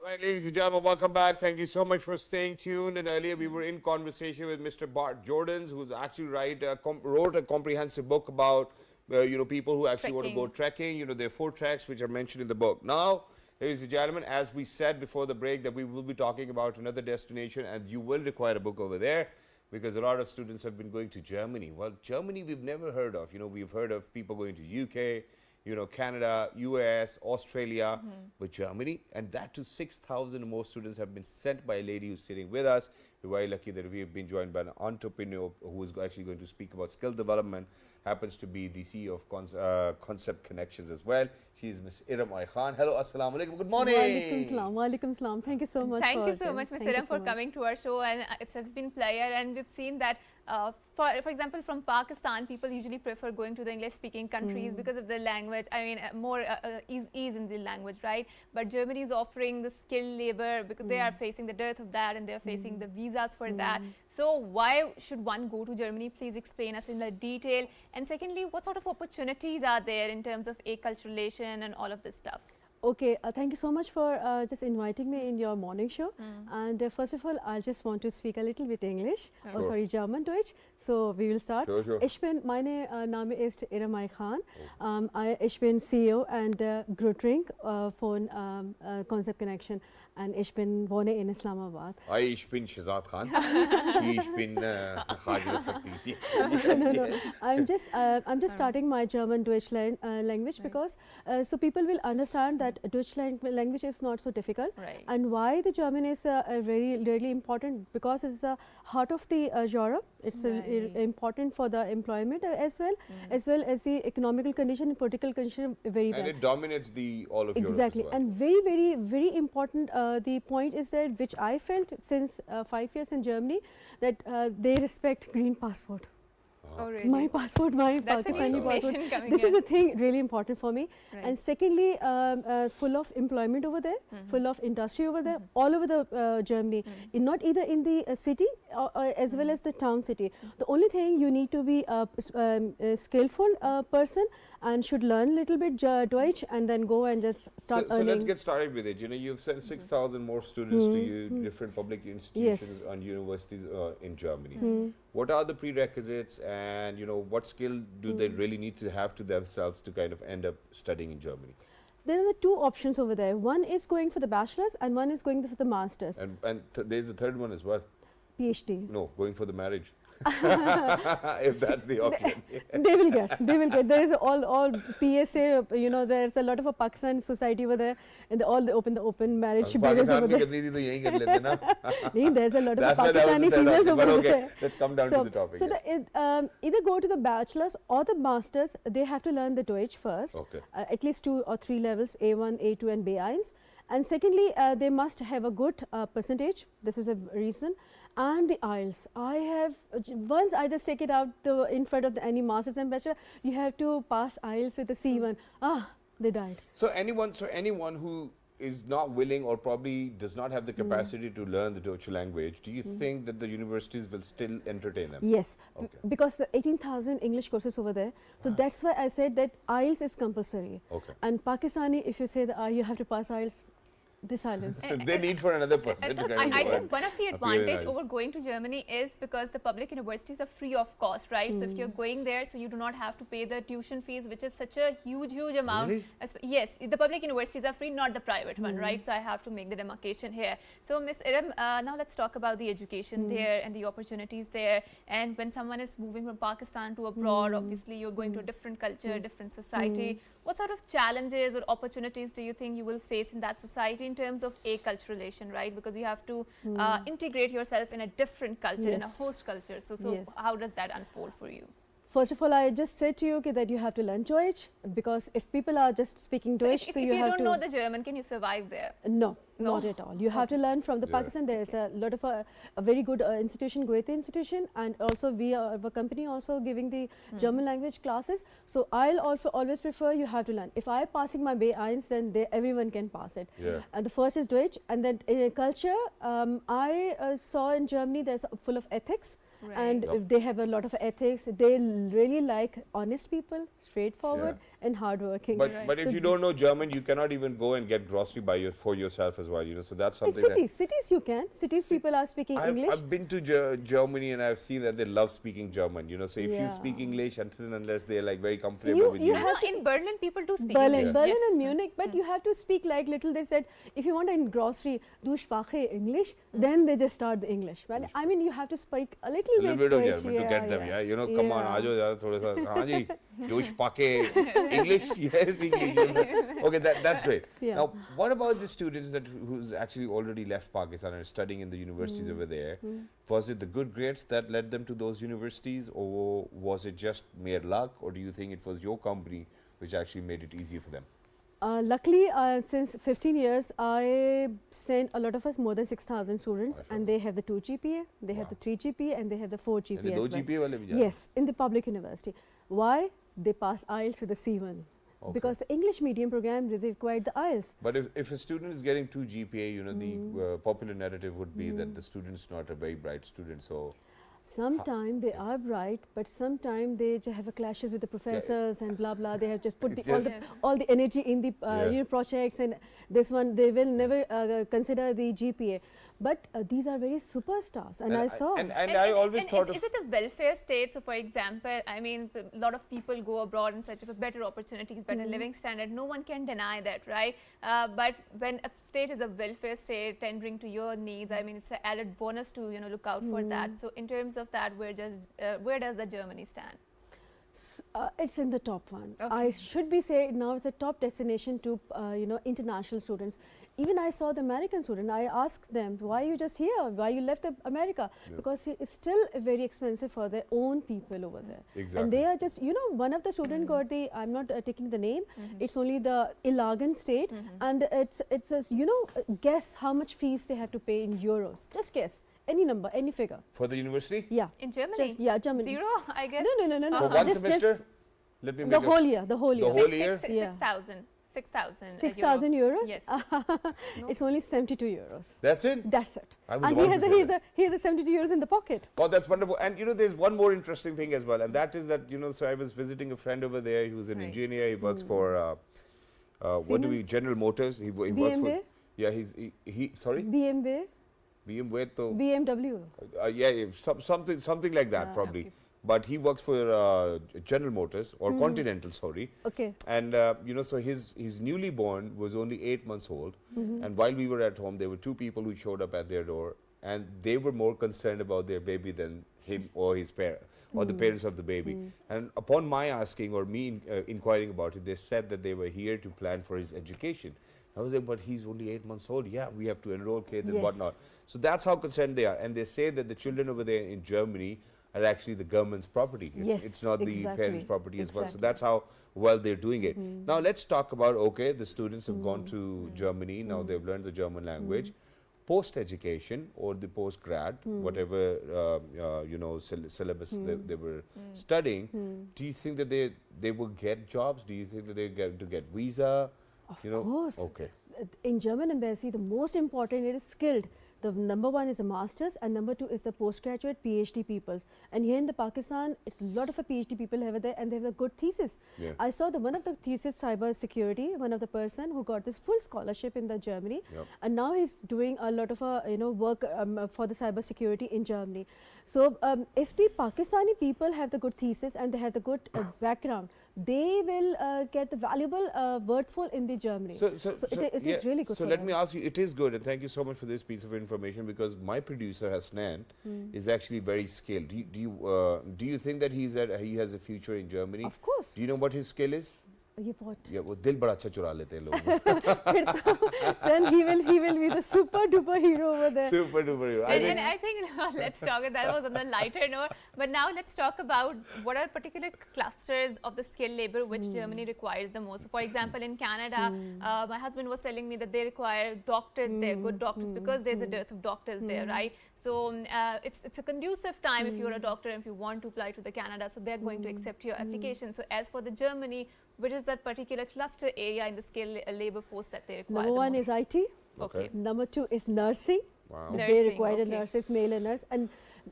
Right, ladies and gentlemen, welcome back. Thank you so much for staying tuned. And earlier we were in conversation with Mr. Bart Jordans, who's actually wrote a comprehensive book about people who actually want to go trekking. There are 4 treks which are mentioned in the book. Now, ladies and gentlemen, as we said before the break, that we will be talking about another destination, and you will require a book over there because a lot of students have been going to Germany. Well, Germany we've never heard of. We've heard of people going to UK. Canada, US, Australia, but Germany, and that to 6,000 more students have been sent by a lady who's sitting with us. We're very lucky that we have been joined by an entrepreneur who is actually going to speak about skill development, happens to be the CEO of Concept Connections as well. She is Miss Eram Khan. Hello, assalamu alaikum. Good morning. Walaikum salam. Thank you so much. Thank you so much, Miss Eram, for coming to our show, and it has been pleasure. And we've seen that, for example, from Pakistan, people usually prefer going to the English-speaking countries because of the language. I mean, more ease in the language, right? But Germany is offering the skilled labor because they are facing the dearth of that, and they are facing the visas for that. So why should one go to Germany? Please explain us in the detail. And secondly, what sort of opportunities are there in terms of acculturation and all of this stuff? Okay, thank you so much for just inviting me in your morning show. And first of all, I just want to speak a little bit English. Oh, sorry, German, Deutsch. So we will start. Sure. Meine Name ist Eram Khan. Ich bin CEO and Gründung von Conzept Connection. And ich wohne in Islamabad. Ich bin Shazad Khan. Ich bin Hajra Sakti. No. I'm just starting my German Deutsch language because so people will understand that Deutsch language is not so difficult. Right. And why the German is really important, because it's the heart of the Europe. It's important for the employment as well as the economical condition and political condition very well. And it dominates all of Europe Exactly. as well. And very important, the point is that which I felt since 5 years in Germany, that they respect green passport. Oh, really? My passport, my Pakistani passport. This is a thing really important for me. Right. And secondly, full of employment over there, full of industry over there, all over the Germany. Not either in the city as well as the town city. The only thing, you need to be a skillful person and should learn a little bit Deutsch and then go and just start earning. So let's get started with it. You've sent 6,000 more students to different public institutions and universities in Germany. What are the prerequisites, and what skill do they really need to have to themselves to kind of end up studying in Germany? There are the 2 options over there. One is going for the bachelor's and one is going for the master's. And there's a third one as well. PhD. No, going for the marriage. If that's the option. They will get. There is all PSA, there's a lot of a Pakistan society over there, and all the open marriage bureaus over there. There's a lot of Pakistani females over there. Let's come down to the topic. So either go to the bachelor's or the master's. They have to learn the Deutsch first, at least 2 or 3 levels, A1, A2 and B1. And secondly, they must have a good percentage. This is a reason. And the IELTS. Once I just take it out in front of any master's and bachelor, you have to pass IELTS with a C1. They died. So anyone who is not willing or probably does not have the capacity to learn the Deutsch language, do you think that the universities will still entertain them? Yes, because the 18,000 English courses over there. So that's why I said that IELTS is compulsory. And Pakistani, if you say that you have to pass IELTS, the silence. They need for another person to kind of I think one of the advantage over going to Germany is because the public universities are free of cost, right? So if you're going there, so you do not have to pay the tuition fees, which is such a huge amount. Really? Yes, the public universities are free, not the private one, right? So I have to make the demarcation here. So Miss Eram, now let's talk about the education there and the opportunities there. And when someone is moving from Pakistan to abroad, obviously you're going to a different culture, different society. What sort of challenges or opportunities do you think you will face in that society in terms of acculturation, right? Because you have to integrate yourself in a different culture, in a host culture. So how does that unfold for you? First of all, I just said to you that you have to learn Deutsch, because if people are just speaking Deutsch, so if you don't know the German, can you survive there? No, not at all. You have to learn from the Pakistan. There is a lot of a very good institution, Goethe Institution, and also we are a company also giving the German language classes. So I'll also always prefer you have to learn. If I passing my B1, then everyone can pass it. And the first is Deutsch, and then in culture, I saw in Germany there's full of ethics. and they have a lot of ethics. They really like honest people, straightforward and hardworking. But if you don't know German, you cannot even go and get grocery for yourself as well. You know, so that's something. Cities you can. Cities people are speaking English. I've been to Germany and I've seen that they love speaking German. You know, so if you speak English until and unless they're like very comfortable with you. In Berlin, people do speak English. Berlin and Munich, but you have to speak like little. They said if you want in grocery, do Sprache English, then they just start the English. But I mean, you have to speak a little bit of German to get them. You know, come on, aajo yaar, thoda sa. Haan ji, do Sprache English? Yes, English. Okay, that's great. Now, what about the students who's actually already left Pakistan and are studying in the universities over there? Was it the good grades that led them to those universities, or was it just mere luck, or do you think it was your company which actually made it easier for them? Luckily, since 15 years, I sent a lot of us, more than 6,000 students, and they have the 2 GPA, they have the 3 GPA, and they have the 4 GPA and as the 2 GPA wale bhi Yes, in the public university. Why? They pass IELTS with the C1. Because the English medium program really required the IELTS. But if a student is getting 2 GPA, you know, the popular narrative would be that the student's not a very bright student, so... Sometimes they are bright, but sometimes they just have a clashes with the professors and blah blah. They have just put all the energy in the projects, and this one they will never consider the GPA. But these are very superstars, and I saw. And I always thought is it a welfare state? So, for example, I mean, a lot of people go abroad in search of better opportunities, better living standard. No one can deny that, right? But when a state is a welfare state tendering to your needs, I mean, it's an added bonus to look out for that. So, in terms of that, where does the Germany stand? It's in the top one. I should be saying now it's a top destination to international students. Even I saw the American student. I asked them, why you just here? Why you left America? Because it's still very expensive for their own people over there. Exactly. And they are just, one of the students got the, I'm not taking the name, it's only the Ilagan state, and it's says, guess how much fees they have to pay in euros. Just guess. Any number, any figure. For the university? Yeah. In Germany? Germany. 0, I guess? No. For one semester? Let me make the whole year. The whole year? 6,000. 6,000 euros? Yes. It's only 72 euros. That's it? That's it. I was and he has the 72 euros in the pocket. Oh, that's wonderful. And there's one more interesting thing as well, and that is that, so I was visiting a friend over there who's an engineer. He works for, General Motors. He works for... Yeah, sorry? BMW. BMW. Something like that, probably. Okay. But he works for General Motors or Continental, sorry. Okay. And so his newly born was only 8 months old, and while we were at home, there were 2 people who showed up at their door, and they were more concerned about their baby than him or his parent or the parents of the baby. And upon my asking or me inquiring about it, they said that they were here to plan for his education. I was like, but he's only 8 months old. Yeah, we have to enroll kids and whatnot. So that's how concerned they are. And they say that the children over there in Germany are actually the government's property. It's not the parents' property as well. So that's how well they're doing it. Now let's talk about, the students have gone to Germany. Now they've learned the German language. Post-education or the post-grad, whatever, syllabus they were studying, do you think that they will get jobs? Do you think that they're going to get visa? Of course. Okay. In German embassy, the most important is skilled. The number 1 is a master's, and number 2 is the postgraduate PhD peoples. And here in the Pakistan, it's a lot of PhD people over there, and they have a good thesis. Yeah. I saw one of the thesis, cyber security, one of the person who got this full scholarship in the Germany, and now he's doing a lot of work for the cyber security in Germany. So if the Pakistani people have the good thesis and they have the good background, they will get the valuable worthful in the Germany. So it is really good. So let me ask you, it is good, and thank you so much for this piece of information, because my producer Hasnan is actually very skilled. Do you think that he has a future in Germany? Of course. Do you know what his skill is? Yeah, वो दिल बड़ा अच्छा चुरा लेते हैं लोग. Then he will be the super duper hero over there. Super duper hero. And I think let's talk. That was on the lighter note. But now let's talk about what are particular clusters of the skilled labor which Germany requires the most. So for example, in Canada, my husband was telling me that they require doctors there, good doctors, because there's a dearth of doctors there, right? So it's a conducive time if you're a doctor and if you want to apply to the Canada, so they're going to accept your application. So as for the Germany, which is that particular cluster area in the skilled labor force that they require? Number 1 is IT. Okay. Number 2 is nursing. Wow. They require nurses, male and nurse. And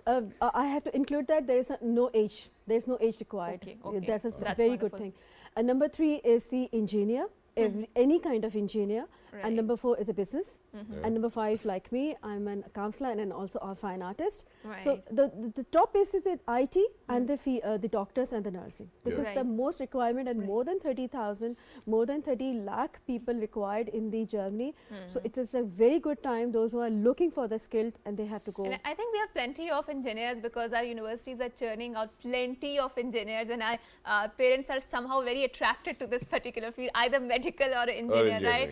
I have to include that there is no age. There is no age required. Okay. That's a That's very wonderful. good thing. And number 3 is the engineer, any kind of engineer. Right. And number 4 is a business. And number 5, like me, I'm a counselor and also a fine artist. Right. So the top is the IT and the doctors and the nursing. This is the most requirement, and more than 30,000, more than 30 lakh people required in the Germany. So it is a very good time. Those who are looking for the skilled, and they have to go. And I think we have plenty of engineers because our universities are churning out plenty of engineers, and our parents are somehow very attracted to this particular field, either medical or engineer, right?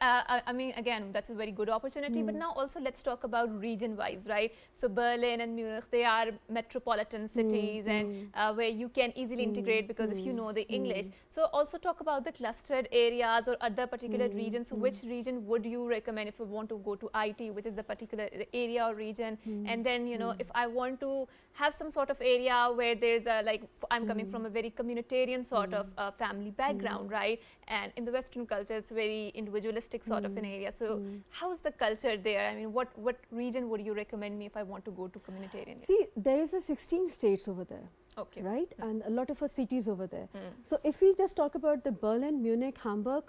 I mean, again, that's a very good opportunity. But now also let's talk about region-wise, right? So Berlin and Munich, they are metropolitan cities, and where you can easily integrate because if you know the English. So also talk about the clustered areas or other particular regions. So which region would you recommend if you want to go to IT, which is the particular area or region? And then, you know, if I want to have some sort of area where there's a, like, I'm coming from a very communitarian sort of family background, right? And in the Western culture, it's very individualistic sort of an area. So how's the culture there? I mean, what region would you recommend me if I want to go to communitarian? See, there is a 16 states over there. Okay. Right, and a lot of cities over there. So if we just talk about the Berlin, Munich, Hamburg,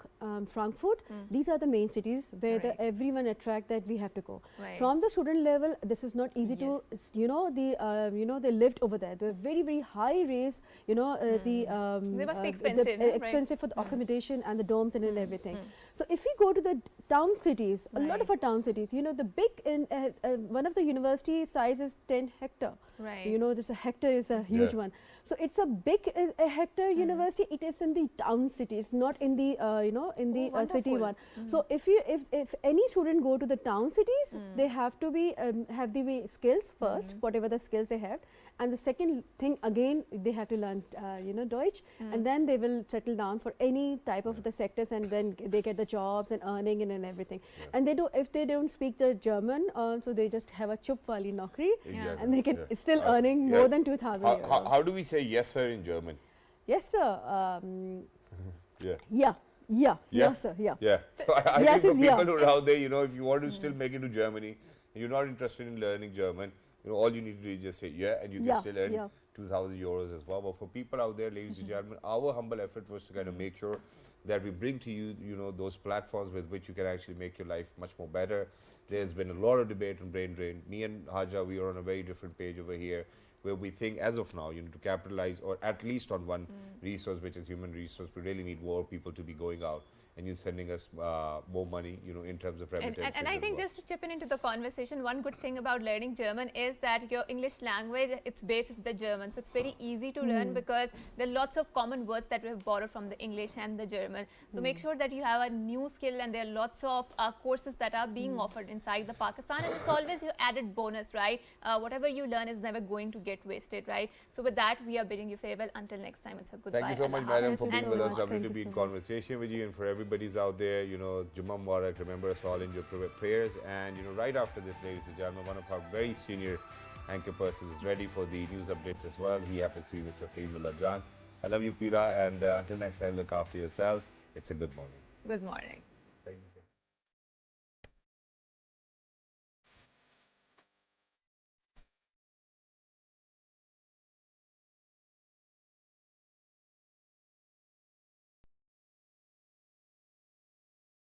Frankfurt, these are the main cities where everyone attract that we have to go. Right. From the student level, this is not easy to, you know, they lived over there. They were very high rates, you know, they must be expensive, expensive for the accommodation and the dorms and everything. So if we go to the town cities, a lot of our town cities, you know, the big one of the university size is 10 hectare. Right. You know, this a hectare is a huge one. So it's a big a hectare university. It is in the town city. It's not in the you know, in the city one. So if any student go to the town cities, they have to be have the skills first, whatever the skills they have, and the second thing again they have to learn you know, Deutsch, and then they will settle down for any type of the sectors, and then they get the jobs and earning and everything. And they do, if they don't speak the German, so they just have a chup wali naukri, and they can still earning more than 2,000 euros. How do we say yes sir in German? Yes sir. Yeah. Yes sir. Yeah. So I Yes think is for people who are out there, you know, if you want to still make it to Germany and you're not interested in learning German, you know, all you need to do is just say and you can still earn 2,000 euros as well. But for people out there, ladies and gentlemen, our humble effort was to kind of make sure that we bring to you, you know, those platforms with which you can actually make your life much more better. There's been a lot of debate on brain drain. Me and Haja, we are on a very different page over here, where we think as of now, you know, to capitalize or at least on one resource, which is human resource, we really need more people to be going out and you sending us more money, you know, in terms of remittances. And I think just to chip in into the conversation, one good thing about learning German is that your English language, its base is the German. So it's very easy to learn because there are lots of common words that we have borrowed from the English and the German. So make sure that you have a new skill, and there are lots of courses that are being offered inside the Pakistan, and it's always your added bonus, right? Whatever you learn is never going to get wasted, right? So with that, we are bidding you farewell. Until next time, it's a goodbye. Thank you so much, madam, for being with us. Lovely to be in conversation with you, and for everybody's out there, you know, Jummah Mubarak, remember us all in your prayers. And, you know, right after this, ladies and gentlemen, one of our very senior anchor persons is ready for the news update as well. He happens to be Mr. Fahimullah Jan. I love you, Pira, and until next time, look after yourselves. It's a good morning. Good morning.